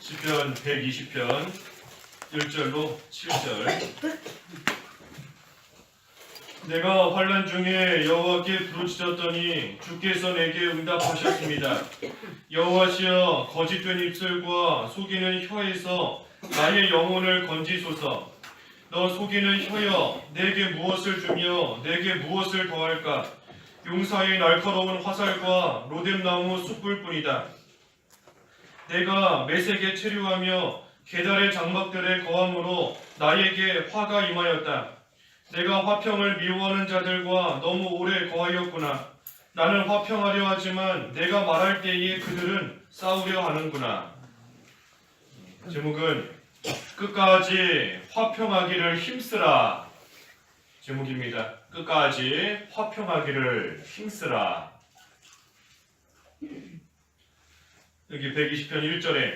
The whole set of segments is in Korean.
시편 120편 1절로 7절. 내가 환난 중에 여호와께 부르짖었더니 주께서 내게 응답하셨습니다. 여호와시여, 거짓된 입술과 속이는 혀에서 나의 영혼을 건지소서. 너 속이는 혀여, 내게 무엇을 주며 내게 무엇을 더할까? 용사의 날카로운 화살과 로뎀나무 숯불뿐이다. 내가 메색에 체류하며 게달의 장막들에 거함으로 나에게 화가 임하였다. 내가 화평을 미워하는 자들과 너무 오래 거하였구나. 나는 화평하려 하지만 내가 말할 때에 그들은 싸우려 하는구나. 제목은 끝까지 화평하기를 힘쓰라. 제목입니다. 끝까지 화평하기를 힘쓰라. 여기 120편 1절에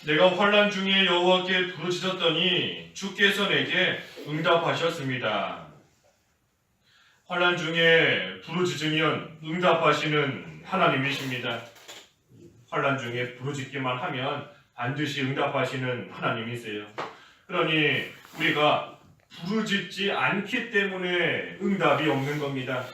내가 환난 중에 여호와께 부르짖었더니 주께서 내게 응답하셨습니다. 환난 중에 부르짖으면 응답하시는 하나님이십니다. 환난 중에 부르짖기만 하면 반드시 응답하시는 하나님이세요. 그러니 우리가 부르짖지 않기 때문에 응답이 없는 겁니다.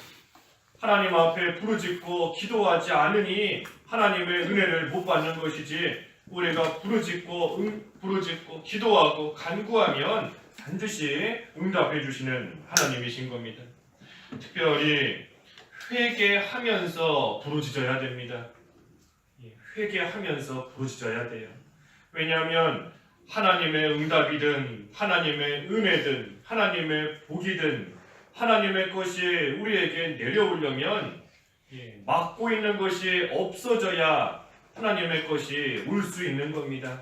하나님 앞에 부르짖고 기도하지 않으니 하나님의 은혜를 못 받는 것이지, 우리가 부르짖고 기도하고 간구하면 반드시 응답해 주시는 하나님이신 겁니다. 특별히 회개하면서 부르짖어야 됩니다. 회개하면서 부르짖어야 돼요. 왜냐하면 하나님의 응답이든 하나님의 은혜든 하나님의 복이든 하나님의 것이 우리에게 내려오려면 막고 있는 것이 없어져야 하나님의 것이 올 수 있는 겁니다.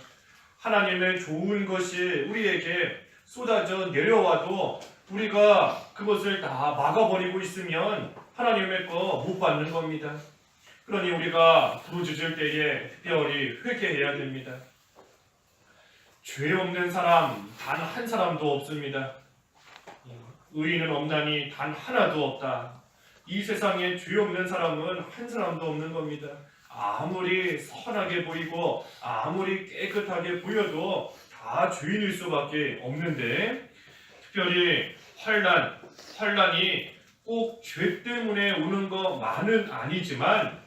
하나님의 좋은 것이 우리에게 쏟아져 내려와도 우리가 그것을 다 막아버리고 있으면 하나님의 거 못 받는 겁니다. 그러니 우리가 부르짖을 때에 특별히 회개해야 됩니다. 죄 없는 사람 단 한 사람도 없습니다. 의인은 없나니 단 하나도 없다. 이 세상에 죄 없는 사람은 한 사람도 없는 겁니다. 아무리 선하게 보이고 아무리 깨끗하게 보여도 다 죄인일 수밖에 없는데, 특별히 환난이 꼭 죄 때문에 오는 것만은 아니지만,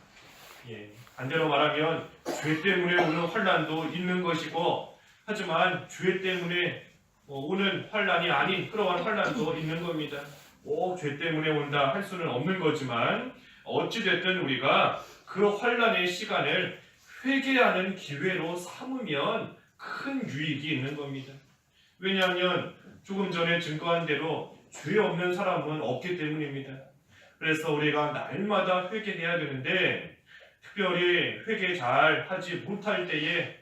반대로 말하면 죄 때문에 오는 환난도 있는 것이고, 하지만 죄 때문에 오는 환난이 아닌 그러한 환난도 있는 겁니다. 꼭 죄 때문에 온다 할 수는 없는 거지만, 어찌됐든 우리가 그 환난의 시간을 회개하는 기회로 삼으면 큰 유익이 있는 겁니다. 왜냐하면 조금 전에 증거한 대로 죄 없는 사람은 없기 때문입니다. 그래서 우리가 날마다 회개해야 되는데, 특별히 회개 잘 하지 못할 때에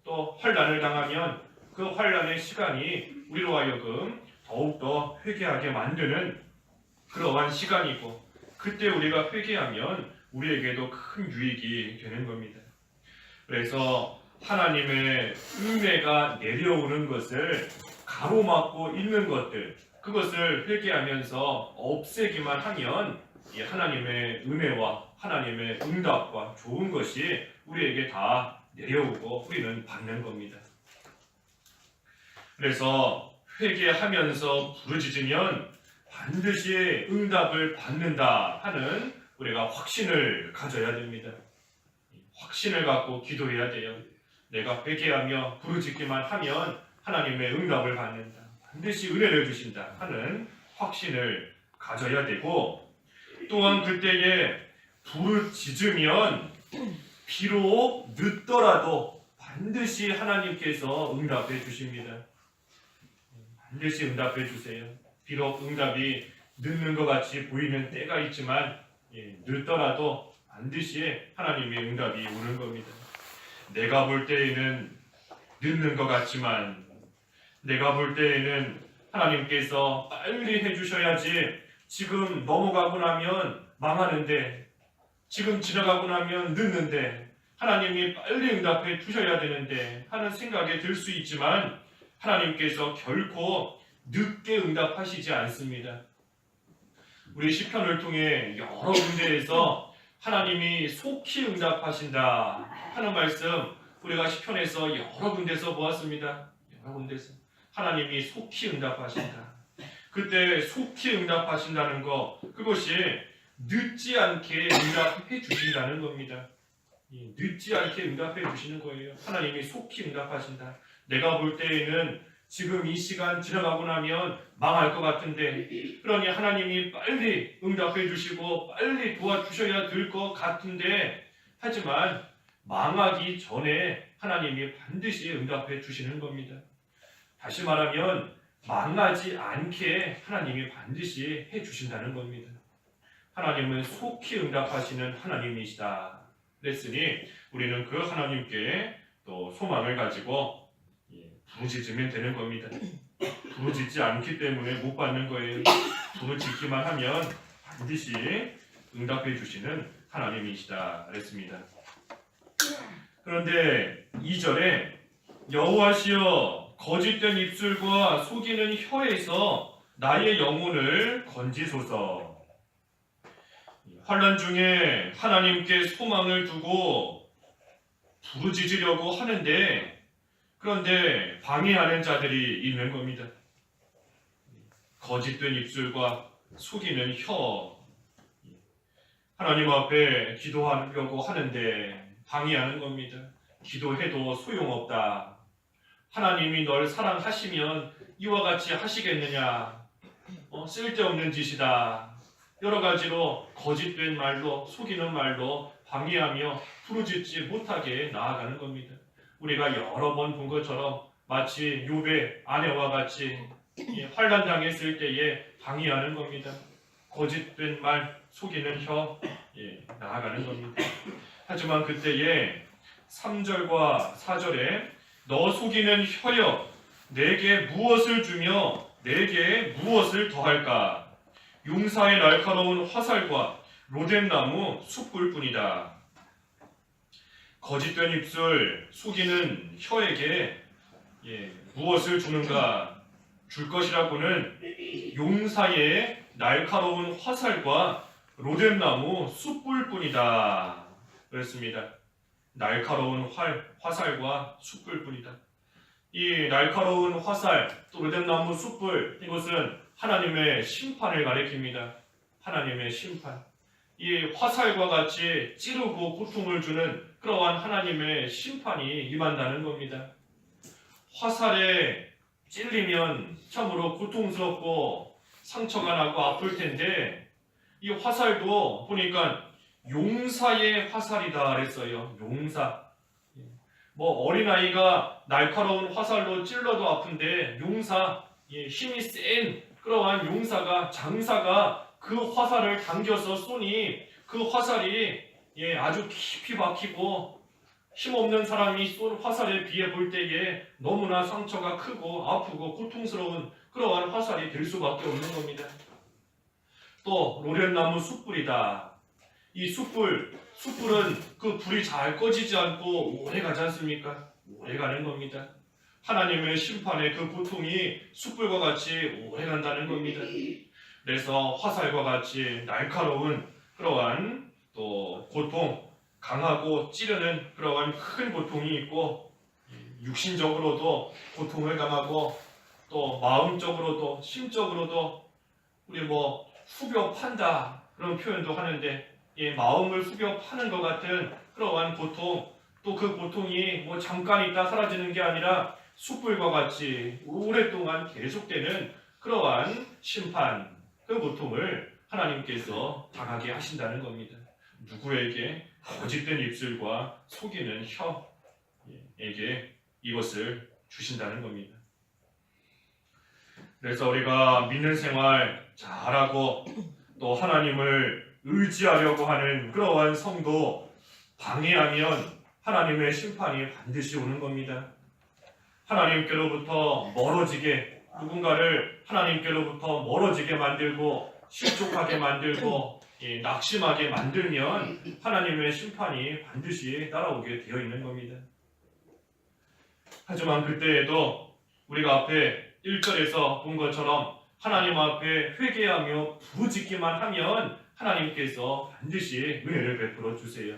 또 환난을 당하면 그 환난의 시간이 우리로 하여금 더욱더 회개하게 만드는 그러한 시간이고, 그때 우리가 회개하면 우리에게도 큰 유익이 되는 겁니다. 그래서 하나님의 은혜가 내려오는 것을 가로막고 있는 것들, 그것을 회개하면서 없애기만 하면 이 하나님의 은혜와 하나님의 응답과 좋은 것이 우리에게 다 내려오고 우리는 받는 겁니다. 그래서 회개하면서 부르짖으면 반드시 응답을 받는다 하는 우리가 확신을 가져야 됩니다. 확신을 갖고 기도해야 돼요. 내가 회개하며 부르짖기만 하면 하나님의 응답을 받는다, 반드시 은혜를 주신다 하는 확신을 가져야 되고, 또한 그때에 부르짖으면 비록 늦더라도 반드시 하나님께서 응답해 주십니다. 반드시 응답해 주세요. 비록 응답이 늦는 것 같이 보이는 때가 있지만 늦더라도 반드시 하나님의 응답이 오는 겁니다. 내가 볼 때에는 늦는 것 같지만, 내가 볼 때에는 하나님께서 빨리 해주셔야지, 지금 넘어가고 나면 망하는데, 지금 지나가고 나면 늦는데, 하나님이 빨리 응답해 주셔야 되는데 하는 생각이 들 수 있지만, 하나님께서 결코 늦게 응답하시지 않습니다. 우리 시편을 통해 여러 군데에서 하나님이 속히 응답하신다 하는 말씀 우리가 시편에서 여러 군데서 보았습니다. 여러 군데서 하나님이 속히 응답하신다. 그때 속히 응답하신다는 거, 그것이 늦지 않게 응답해 주신다는 겁니다. 늦지 않게 응답해 주시는 거예요. 하나님이 속히 응답하신다. 내가 볼 때에는 지금 이 시간 지나가고 나면 망할 것 같은데, 그러니 하나님이 빨리 응답해 주시고 빨리 도와주셔야 될 것 같은데, 하지만 망하기 전에 하나님이 반드시 응답해 주시는 겁니다. 다시 말하면 망하지 않게 하나님이 반드시 해 주신다는 겁니다. 하나님은 속히 응답하시는 하나님이시다. 그랬으니 우리는 그 하나님께 또 소망을 가지고 부르짖으면 되는 겁니다. 부르짖지 않기 때문에 못 받는 거예요. 부르짖기만 하면 반드시 응답해 주시는 하나님이시다 그랬습니다. 그런데 2절에 여호와시여 거짓된 입술과 속이는 혀에서 나의 영혼을 건지소서. 환난 중에 하나님께 소망을 두고 부르짖으려고 하는데, 그런데 방해하는 자들이 있는 겁니다. 거짓된 입술과 속이는 혀. 하나님 앞에 기도하려고 하는데 방해하는 겁니다. 기도해도 소용없다. 하나님이 널 사랑하시면 이와 같이 하시겠느냐. 쓸데없는 짓이다. 여러 가지로 거짓된 말로, 속이는 말로 방해하며 부르짖지 못하게 나아가는 겁니다. 우리가 여러 번 본 것처럼 마치 욥의 아내와 같이 환난 당했을 때에 방해하는 겁니다. 거짓된 말, 속이는 혀, 나아가는 겁니다. 하지만 그때에 3절과 4절에 너 속이는 혀여 내게 무엇을 주며 내게 무엇을 더할까? 용사의 날카로운 화살과 로뎀나무 숯불뿐이다. 거짓된 입술, 속이는 혀에게 무엇을 주는가? 줄 것이라고는 용사의 날카로운 화살과 로뎀나무 숯불뿐이다. 그랬습니다. 날카로운 화살과 숯불뿐이다. 이 날카로운 화살, 또 로뎀나무 숯불, 이것은 하나님의 심판을 가리킵니다. 하나님의 심판. 이 화살과 같이 찌르고 고통을 주는 그러한 하나님의 심판이 임한다는 겁니다. 화살에 찔리면 참으로 고통스럽고 상처가 나고 아플 텐데, 이 화살도 보니까 용사의 화살이다 그랬어요. 용사. 어린아이가 날카로운 화살로 찔러도 아픈데 용사, 힘이 센 그러한 용사가, 장사가 그 화살을 당겨서 쏘니 그 화살이 아주 깊이 박히고 힘없는 사람이 쏜 화살에 비해 볼 때에 너무나 상처가 크고 아프고 고통스러운 그러한 화살이 될 수밖에 없는 겁니다. 또 로뎀나무 숯불이다. 이 숯불은 그 불이 잘 꺼지지 않고 오래 가지 않습니까? 오래 가는 겁니다. 하나님의 심판의 그 고통이 숯불과 같이 오래 간다는 겁니다. 그래서 화살과 같이 날카로운 그러한 또 고통, 강하고 찌르는 그러한 큰 고통이 있고, 육신적으로도 고통을 당하고 또 마음적으로도 심적으로도 우리 후벼 판다 그런 표현도 하는데, 마음을 후벼 파는 것 같은 그러한 고통, 또 그 고통이 잠깐 있다 사라지는 게 아니라 숯불과 같이 오랫동안 계속되는 그러한 심판, 그 고통을 하나님께서 당하게 하신다는 겁니다. 누구에게? 거짓된 입술과 속이는 혀에게 이것을 주신다는 겁니다. 그래서 우리가 믿는 생활 잘하고 또 하나님을 의지하려고 하는 그러한 성도 방해하면 하나님의 심판이 반드시 오는 겁니다. 하나님께로부터 멀어지게, 누군가를 하나님께로부터 멀어지게 만들고 실족하게 만들고 낙심하게 만들면 하나님의 심판이 반드시 따라오게 되어 있는 겁니다. 하지만 그때에도 우리가 앞에 1절에서 본 것처럼 하나님 앞에 회개하며 부르짖기만 하면 하나님께서 반드시 은혜를 베풀어 주세요.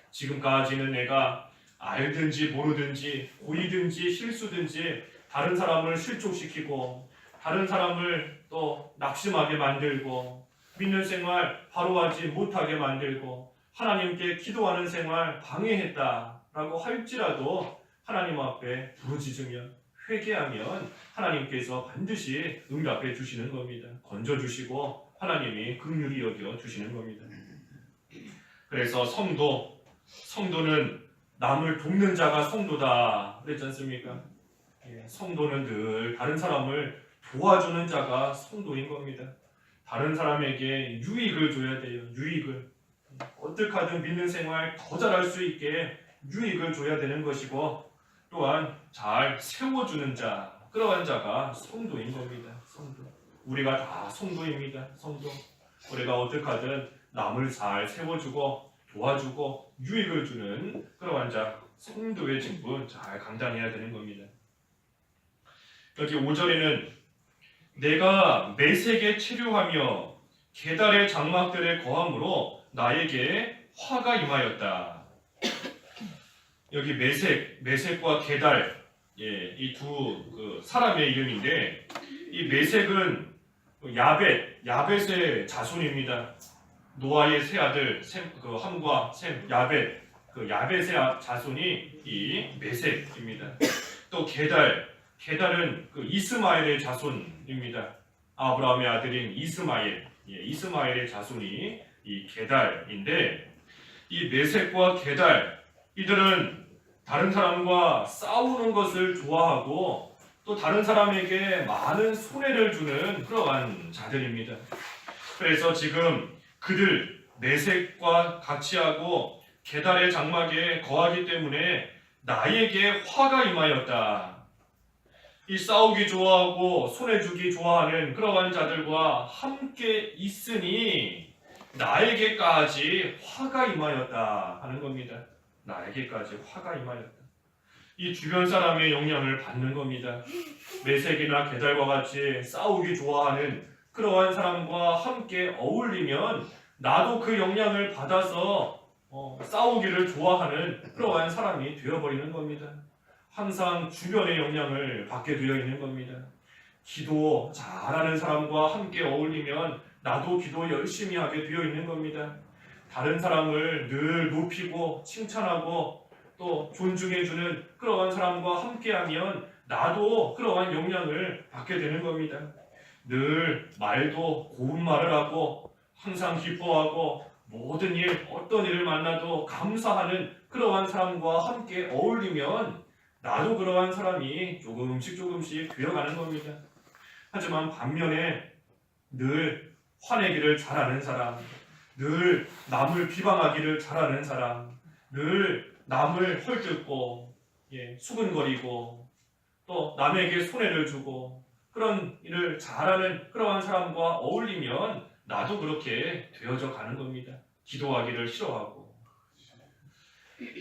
지금까지는 내가 알든지 모르든지 고의든지 실수든지 다른 사람을 실족시키고 다른 사람을 또 낙심하게 만들고 믿는 생활 바로 하지 못하게 만들고 하나님께 기도하는 생활 방해했다라고 할지라도 하나님 앞에 부르짖으며 회개하면 하나님께서 반드시 응답해 주시는 겁니다. 건져주시고 하나님이 긍휼히 여겨 주시는 겁니다. 그래서 성도는 남을 돕는 자가 성도다 그랬지 않습니까? 성도는 늘 다른 사람을 도와주는 자가 성도인 겁니다. 다른 사람에게 유익을 줘야 돼요. 유익을. 어떻게 하든 믿는 생활 더 잘할 수 있게 유익을 줘야 되는 것이고 또한 잘 세워주는 자, 그러한 자가 성도인 겁니다. 성도. 우리가 다 성도입니다. 성도. 우리가 어떻게 하든 남을 잘 세워주고 도와주고 유익을 주는 그러한 자, 성도의 직분 잘 감당해야 되는 겁니다. 여기 5절에는 내가 매색에 체류하며 계달의 장막들에 거함으로 나에게 화가 임하였다. 여기 매색과 계달, 이 두 사람의 이름인데 이 매색은 야벳의 자손입니다. 노아의 세 아들 함과 셈, 야벳의 자손이 이 매색입니다. 또 계달은 이스마엘의 자손입니다. 아브라함의 아들인 이스마엘의 자손이 이 계달인데 이 매색과 계달 이들은 다른 사람과 싸우는 것을 좋아하고 또 다른 사람에게 많은 손해를 주는 그러한 자들입니다. 그래서 지금 그들 매색과 같이 하고 계달의 장막에 거하기 때문에 나에게 화가 임하였다. 이 싸우기 좋아하고 손해주기 좋아하는 그러한 자들과 함께 있으니 나에게까지 화가 임하였다 하는 겁니다. 나에게까지 화가 임하였다. 이 주변 사람의 영향을 받는 겁니다. 매색이나 계달과 같이 싸우기 좋아하는 그러한 사람과 함께 어울리면 나도 그 영향을 받아서 싸우기를 좋아하는 그러한 사람이 되어버리는 겁니다. 항상 주변의 영향을 받게 되어 있는 겁니다. 기도 잘하는 사람과 함께 어울리면 나도 기도 열심히 하게 되어 있는 겁니다. 다른 사람을 늘 높이고 칭찬하고 또 존중해주는 그러한 사람과 함께하면 나도 그러한 영향을 받게 되는 겁니다. 늘 말도 고운 말을 하고 항상 기뻐하고 모든 일, 어떤 일을 만나도 감사하는 그러한 사람과 함께 어울리면 나도 그러한 사람이 조금씩 되어가는 겁니다. 하지만 반면에 늘 화내기를 잘하는 사람, 늘 남을 비방하기를 잘하는 사람, 늘 남을 헐뜯고 수근거리고 또 남에게 손해를 주고 그런 일을 잘하는 그러한 사람과 어울리면 나도 그렇게 되어져 가는 겁니다. 기도하기를 싫어하고.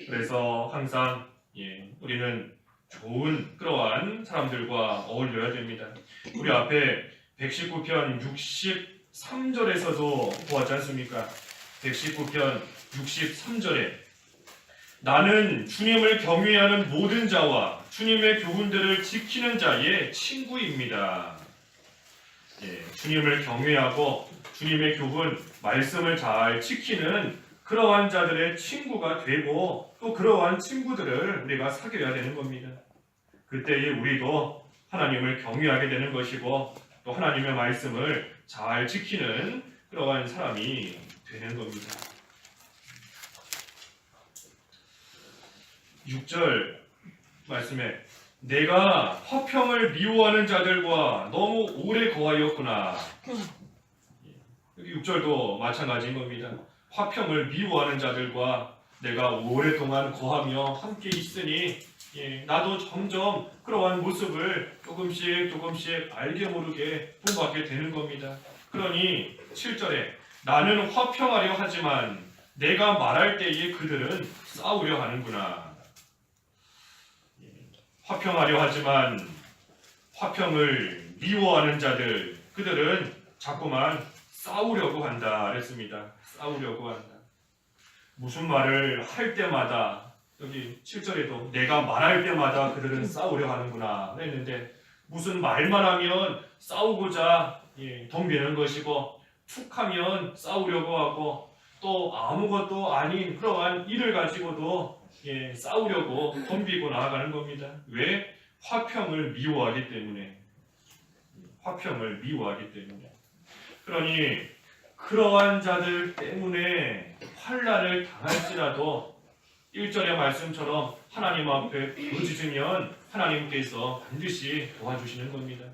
그래서 항상 우리는 좋은 그러한 사람들과 어울려야 됩니다. 우리 앞에 119편 63절에서도 보았지 않습니까? 119편 63절에 나는 주님을 경외하는 모든 자와 주님의 교훈들을 지키는 자의 친구입니다. 주님을 경외하고 주님의 교훈, 말씀을 잘 지키는 그러한 자들의 친구가 되고 또 그러한 친구들을 우리가 사귀어야 되는 겁니다. 그때에 우리도 하나님을 경외하게 되는 것이고 또 하나님의 말씀을 잘 지키는 그러한 사람이 되는 겁니다. 6절 말씀에 내가 화평을 미워하는 자들과 너무 오래 거하였구나. 여기 6절도 마찬가지인 겁니다. 화평을 미워하는 자들과 내가 오랫동안 거하며 함께 있으니 나도 점점 그러한 모습을 조금씩 알게 모르게 본받게 되는 겁니다. 그러니 7절에 나는 화평하려 하지만 내가 말할 때에 그들은 싸우려 하는구나. 화평하려 하지만 화평을 미워하는 자들, 그들은 자꾸만 싸우려고 한다 그랬습니다. 싸우려고 한다. 무슨 말을 할 때마다 여기 7절에도 내가 말할 때마다 그들은 싸우려 하는구나 했는데 무슨 말만 하면 싸우고자 덤비는 것이고 툭하면 싸우려고 하고 또 아무것도 아닌 그러한 일을 가지고도 싸우려고 덤비고 나아가는 겁니다. 왜? 화평을 미워하기 때문에. 화평을 미워하기 때문에. 그러니 그러한 자들 때문에 환난을 당할지라도 1절의 말씀처럼 하나님 앞에 부르짖으면 하나님께서 반드시 도와주시는 겁니다.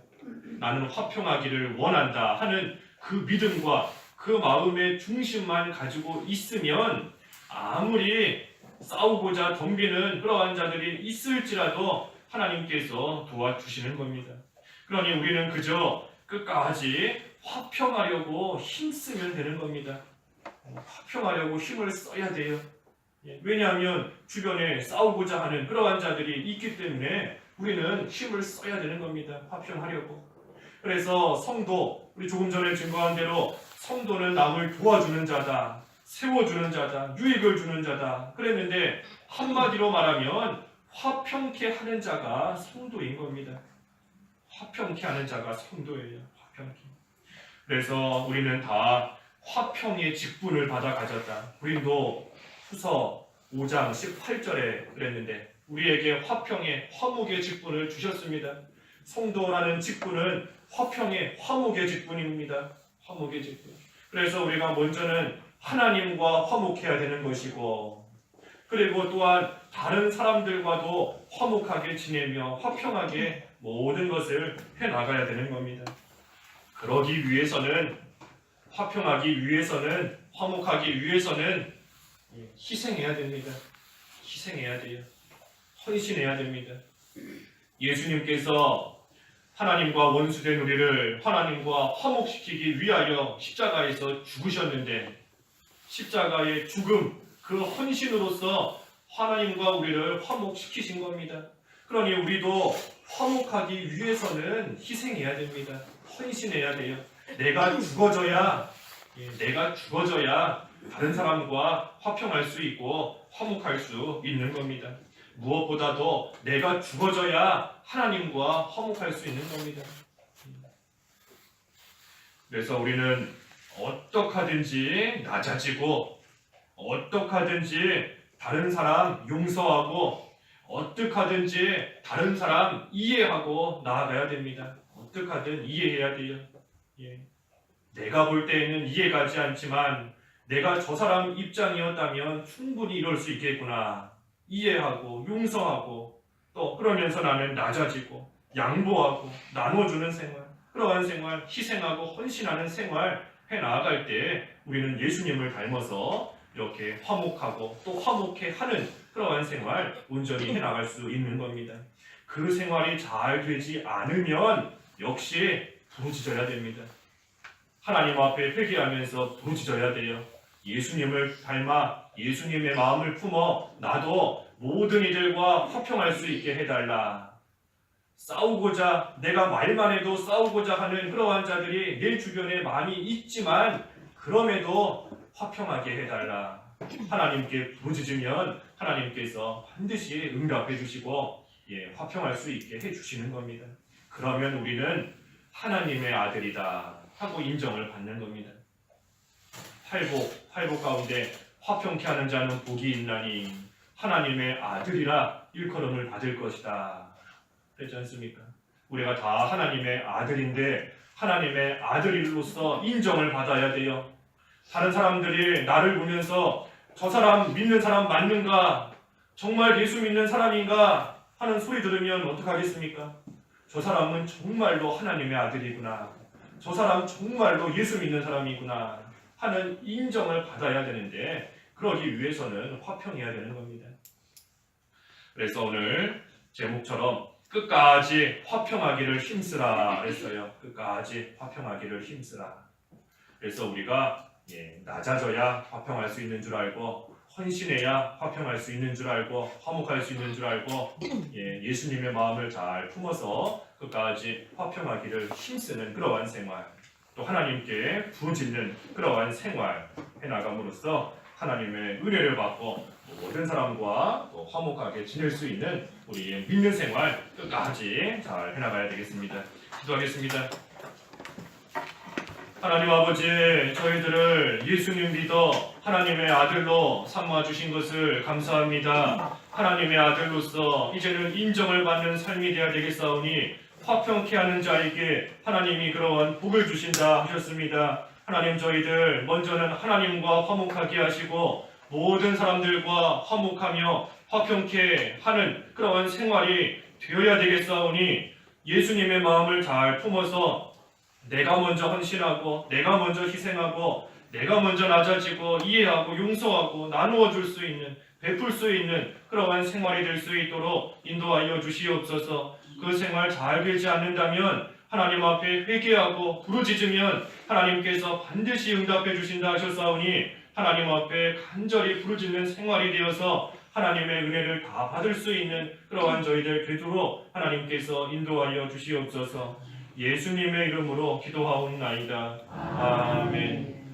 나는 화평하기를 원한다 하는 그 믿음과 그 마음의 중심만 가지고 있으면 아무리 싸우고자 덤비는 그러한 자들이 있을지라도 하나님께서 도와주시는 겁니다. 그러니 우리는 그저 끝까지 화평하려고 힘쓰면 되는 겁니다. 화평하려고 힘을 써야 돼요. 왜냐하면 주변에 싸우고자 하는 그러한 자들이 있기 때문에 우리는 힘을 써야 되는 겁니다. 화평하려고. 그래서 성도, 우리 조금 전에 증거한 대로 성도는 남을 도와주는 자다, 세워주는 자다, 유익을 주는 자다 그랬는데 한마디로 말하면 화평케 하는 자가 성도인 겁니다. 화평케 하는 자가 성도예요. 화평케. 그래서 우리는 다 화평의 직분을 받아 가졌다. 우리도 후서 5장 18절에 그랬는데 우리에게 화평의 화목의 직분을 주셨습니다. 성도라는 직분은 화평의 화목의 직분입니다. 화목의 직분. 그래서 우리가 먼저는 하나님과 화목해야 되는 것이고 그리고 또한 다른 사람들과도 화목하게 지내며 화평하게 모든 것을 해나가야 되는 겁니다. 그러기 위해서는 화평하기 위해서는 화목하기 위해서는 희생해야 됩니다. 희생해야 돼요. 헌신해야 됩니다. 예수님께서 하나님과 원수된 우리를 하나님과 화목시키기 위하여 십자가에서 죽으셨는데 십자가의 죽음, 그 헌신으로서 하나님과 우리를 화목시키신 겁니다. 그러니 우리도 화목하기 위해서는 희생해야 됩니다. 헌신해야 돼요. 내가 죽어져야 다른 사람과 화평할 수 있고 화목할 수 있는 겁니다. 무엇보다도 내가 죽어져야 하나님과 화목할 수 있는 겁니다. 그래서 우리는 어떡하든지 낮아지고 어떡하든지 다른 사람 용서하고 어떡하든지 다른 사람 이해하고 나아가야 됩니다. 어떡하든 이해해야 돼요. 내가 볼 때에는 이해가지 않지만 내가 저 사람 입장이었다면 충분히 이럴 수 있겠구나. 이해하고 용서하고 또 그러면서 나는 낮아지고 양보하고 나눠주는 생활, 그러한 생활, 희생하고 헌신하는 생활 해나갈 때 우리는 예수님을 닮아서 이렇게 화목하고 또 화목해 하는 그러한 생활 온전히 해나갈 수 있는 겁니다. 그 생활이 잘 되지 않으면 역시 부르짖어야 됩니다. 하나님 앞에 회개하면서 부르짖어야 돼요. 예수님을 닮아 예수님의 마음을 품어 나도 모든 이들과 화평할 수 있게 해달라. 싸우고자 내가 말만 해도 싸우고자 하는 그러한 자들이 내 주변에 많이 있지만 그럼에도 화평하게 해달라. 하나님께 부르짖으면 하나님께서 반드시 응답해 주시고 화평할 수 있게 해주시는 겁니다. 그러면 우리는 하나님의 아들이다 하고 인정을 받는 겁니다. 팔복 가운데 화평케 하는 자는 복이 있나니 하나님의 아들이라 일컬음을 받을 것이다. 그렇지 않습니까? 우리가 다 하나님의 아들인데 하나님의 아들로서 인정을 받아야 돼요. 다른 사람들이 나를 보면서 저 사람 믿는 사람 맞는가? 정말 예수 믿는 사람인가? 하는 소리 들으면 어떡하겠습니까? 저 사람은 정말로 하나님의 아들이구나. 저 사람 정말로 예수 믿는 사람이구나 하는 인정을 받아야 되는데 그러기 위해서는 화평해야 되는 겁니다. 그래서 오늘 제목처럼 끝까지 화평하기를 힘쓰라 했어요. 끝까지 화평하기를 힘쓰라. 그래서 우리가 낮아져야 화평할 수 있는 줄 알고 헌신해야 화평할 수 있는 줄 알고 화목할 수 있는 줄 알고 예수님의 마음을 잘 품어서 끝까지 화평하기를 힘쓰는 그러한 생활 또 하나님께 부르짖는 그러한 생활 해나감으로써 하나님의 은혜를 받고 모든 사람과 또 화목하게 지낼 수 있는 우리의 믿는 생활 끝까지 잘 해나가야 되겠습니다. 기도하겠습니다. 하나님 아버지, 저희들을 예수님 믿어 하나님의 아들로 삼아 주신 것을 감사합니다. 하나님의 아들로서 이제는 인정을 받는 삶이 되어야 되겠사오니 화평케 하는 자에게 하나님이 그러한 복을 주신다 하셨습니다. 하나님, 저희들 먼저는 하나님과 화목하게 하시고 모든 사람들과 화목하며 화평케 하는 그러한 생활이 되어야 되겠사오니 예수님의 마음을 잘 품어서 내가 먼저 헌신하고 내가 먼저 희생하고 내가 먼저 낮아지고 이해하고 용서하고 나누어 줄 수 있는, 베풀 수 있는 그러한 생활이 될 수 있도록 인도하여 주시옵소서. 그 생활 잘 되지 않는다면 하나님 앞에 회개하고 부르짖으면 하나님께서 반드시 응답해 주신다 하셨사오니 하나님 앞에 간절히 부르짖는 생활이 되어서 하나님의 은혜를 다 받을 수 있는 그러한 저희들 되도록 하나님께서 인도하여 주시옵소서. 예수님의 이름으로 기도하옵나이다. 아멘.